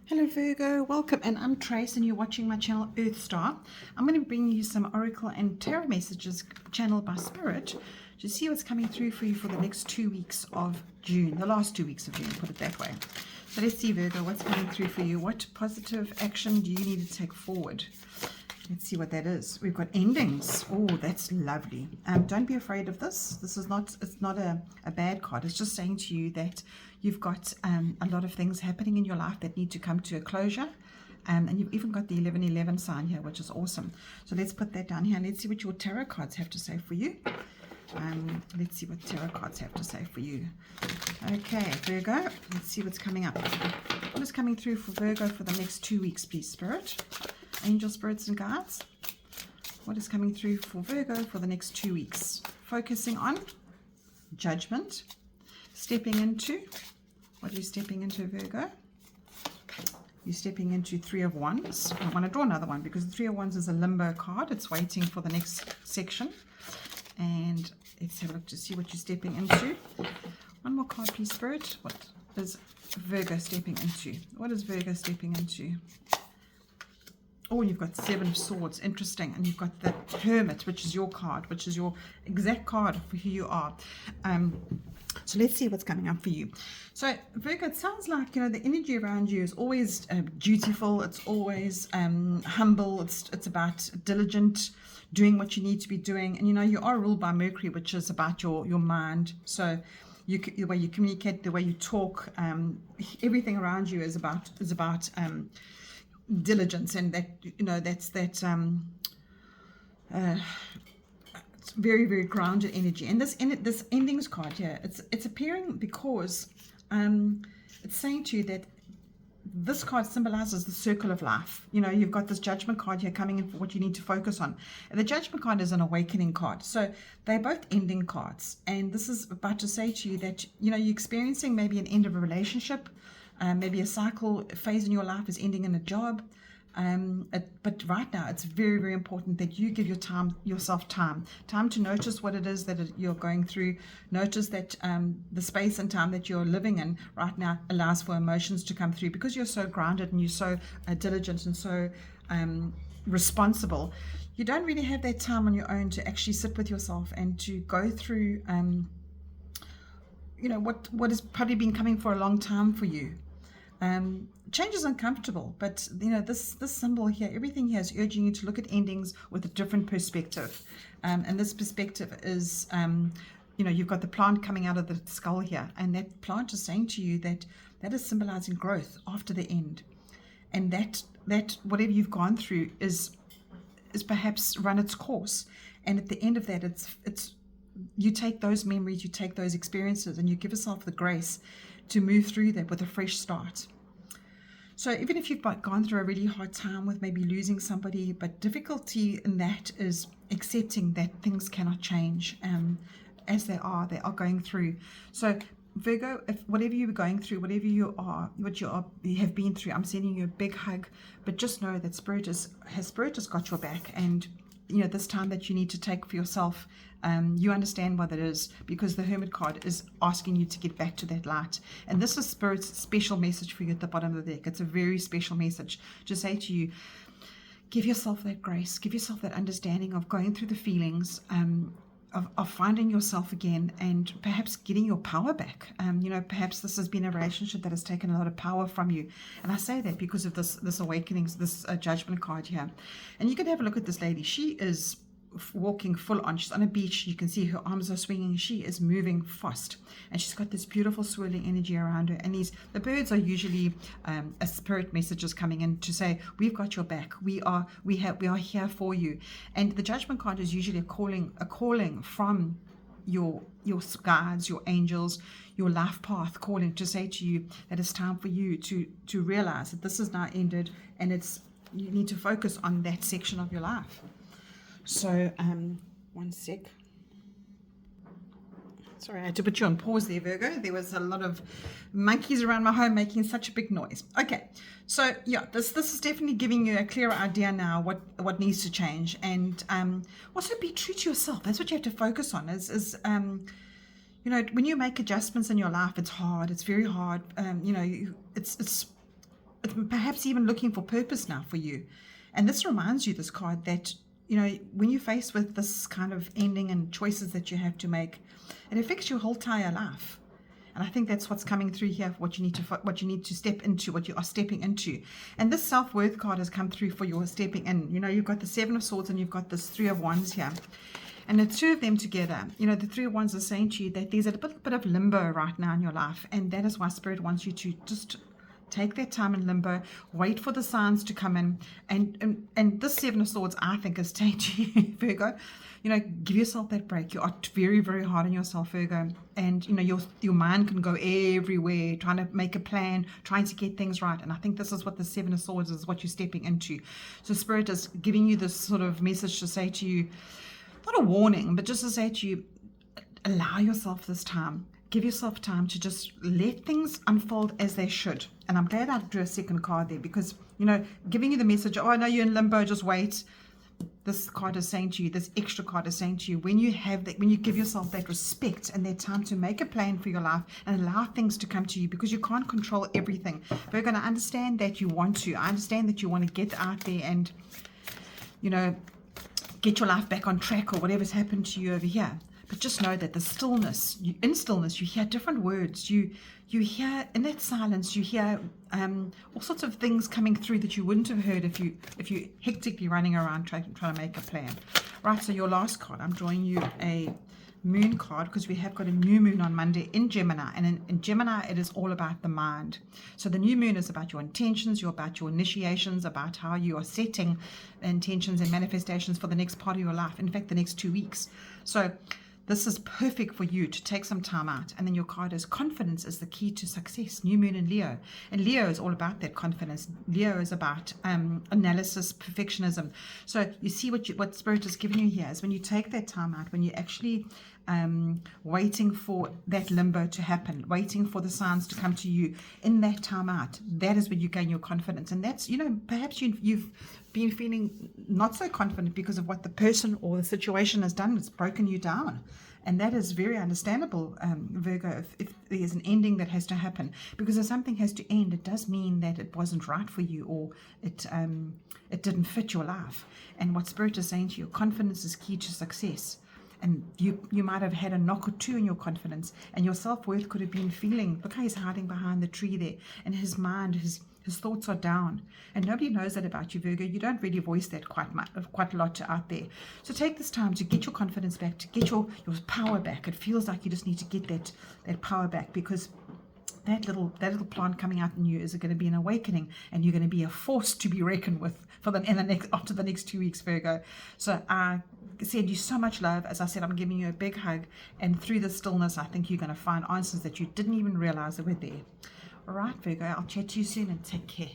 Hello Virgo, welcome, and I'm Trace and you're watching my channel Earth Star. I'm going to bring you some oracle and tarot messages channeled by Spirit to see what's coming through for you for the next 2 weeks of June, the last 2 weeks of June, put it that way. So let's see Virgo, what's coming through for you. What positive action do you need to take forward? Let's see what that is. We've got endings. Oh, that's lovely. Don't be afraid of this. This is not, it's not a bad card. It's just saying to you that you've got a lot of things happening in your life that need to come to a closure. And you've even got the 1111 sign here, which is awesome. So let's put that down here and let's see what your tarot cards have to say for you. Let's see what tarot cards have to say for you. Okay, Virgo, let's see what's coming up. What is coming through for Virgo for the next 2 weeks, please, Spirit? Angel, spirits, and guides. What is coming through for Virgo for the next 2 weeks? Focusing on judgment. Stepping into. What are you stepping into, Virgo? You're stepping into Three of Wands. I want to draw another one because the Three of Wands is a limbo card. It's waiting for the next section. And let's have a look to see what you're stepping into. One more card, please, Spirit. What is Virgo stepping into? What is Virgo stepping into? Oh, you've got Seven of Swords. Interesting. And you've got the Hermit, which is your card, which is your exact card for who you are. So let's see what's coming up for you. So Virgo, it sounds like, you know, the energy around you is always dutiful. It's always humble. It's about diligent, doing what you need to be doing. And, you know, you are ruled by Mercury, which is about your mind. So the way you communicate, the way you talk, everything around you is about diligence, and that, you know, that's it's very, very grounded energy. And this endings card here, it's appearing because it's saying to you that this card symbolizes the circle of life. You know, you've got this judgment card here coming in for what you need to focus on. And the judgment card is an awakening card. So they're both ending cards. And this is about to say to you that, you know, you're experiencing maybe an end of a relationship. Maybe a cycle phase in your life is ending in a job. But right now, it's very, very important that you give yourself time to notice what it is that you're going through. Notice that the space and time that you're living in right now allows for emotions to come through, because you're so grounded and you're so diligent and so responsible. You don't really have that time on your own to actually sit with yourself and to go through you know, what has probably been coming for a long time for you. Change is uncomfortable, but, you know, this symbol here, everything here is urging you to look at endings with a different perspective. And this perspective is, you know, you've got the plant coming out of the skull here, and that plant is saying to you that is symbolizing growth after the end. And that whatever you've gone through is perhaps run its course. And at the end of that, it's you take those memories, you take those experiences, and you give yourself the grace to move through that with a fresh start. So even if you've gone through a really hard time with maybe losing somebody, but difficulty in that is accepting that things cannot change as they are going through. So Virgo, if whatever you're going through, whatever you have been through, I'm sending you a big hug. But just know that Spirit has got your back, and, you know, this time that you need to take for yourself, you understand what it is, because the Hermit card is asking you to get back to that light. And this is Spirit's special message for you at the bottom of the deck. It's a very special message to say to you, give yourself that grace, give yourself that understanding of going through the feelings, of finding yourself again, and perhaps getting your power back. You know, perhaps this has been a relationship that has taken a lot of power from you. And I say that because of this awakening, this judgment card here. And you can have a look at this lady. She is walking full on. She's on a beach. You can see her arms are swinging. She is moving fast, and she's got this beautiful swirling energy around her. And the birds are usually a spirit messages coming in to say, we've got your back. We are here for you. And the judgment card is usually a calling from your guides, your angels, your life path, calling to say to you that it's time for you to realize that this is now ended, and you need to focus on that section of your life. So, one sec. Sorry, I had to put you on pause there, Virgo. There was a lot of monkeys around my home making such a big noise. Okay, so yeah, this is definitely giving you a clearer idea now what needs to change, and also be true to yourself. That's what you have to focus on. You know, when you make adjustments in your life, it's hard. It's very hard. You know, it's perhaps even looking for purpose now for you. And this reminds you, this card, that, you know, when you're faced with this kind of ending and choices that you have to make, it affects your whole entire life. And I think that's what's coming through here, what you need to step into, what you are stepping into. And this self-worth card has come through for your stepping in. You know, you've got the Seven of Swords and you've got this Three of Wands here. And the two of them together, you know, the Three of Wands are saying to you that there's a bit of limbo right now in your life. And that is why Spirit wants you to just take that time in limbo, wait for the signs to come in. And this Seven of Swords, I think, is saying to you, Virgo, you know, give yourself that break. You are very, very hard on yourself, Virgo. And, you know, your mind can go everywhere, trying to make a plan, trying to get things right. And I think this is what the Seven of Swords is, what you're stepping into. So Spirit is giving you this sort of message to say to you, not a warning, but just to say to you, allow yourself this time. Give yourself time to just let things unfold as they should. And I'm glad I drew a second card there, because, you know, giving you the message, oh, I know you're in limbo, just wait. This card is saying to you, this extra card is saying to you, when you have that, when you give yourself that respect and that time to make a plan for your life and allow things to come to you, because you can't control everything. We're going to understand that you want to. I understand that you want to get out there and, you know, get your life back on track, or whatever's happened to you over here. But just know that the stillness, in stillness, you hear different words. You hear, in that silence, you hear all sorts of things coming through that you wouldn't have heard if you hectically running around trying to make a plan. Right, so your last card, I'm drawing you a moon card, because we have got a new moon on Monday in Gemini. And in Gemini, it is all about the mind. So the new moon is about your intentions, about your initiations, about how you are setting intentions and manifestations for the next part of your life. In fact, the next 2 weeks. So this is perfect for you to take some time out. And then your card is confidence is the key to success. New moon in Leo. And Leo is all about that confidence. Leo is about analysis, perfectionism. So you see what Spirit is giving you here is when you take that time out, when you actually waiting for that limbo to happen, waiting for the signs to come to you in that time out, that is when you gain your confidence. And that's, you know, perhaps you've been feeling not so confident because of what the person or the situation has done. It's broken you down. And that is very understandable, Virgo, if there's an ending that has to happen. Because if something has to end, it does mean that it wasn't right for you, or it didn't fit your life. And what Spirit is saying to you, confidence is key to success. And you might have had a knock or two in your confidence, and your self-worth could have been feeling, look how he's hiding behind the tree there, and his mind, his thoughts are down. And nobody knows that about you, Virgo. You don't really voice that quite a lot out there. So take this time to get your confidence back, to get your power back. It feels like you just need to get that power back, because that little plant coming out in you is going to be an awakening, and you're going to be a force to be reckoned with after the next 2 weeks, Virgo. So I send you so much love. As I said, I'm giving you a big hug, and through the stillness, I think you're going to find answers that you didn't even realize that were there. All right, Virgo, I'll chat to you soon, and take care.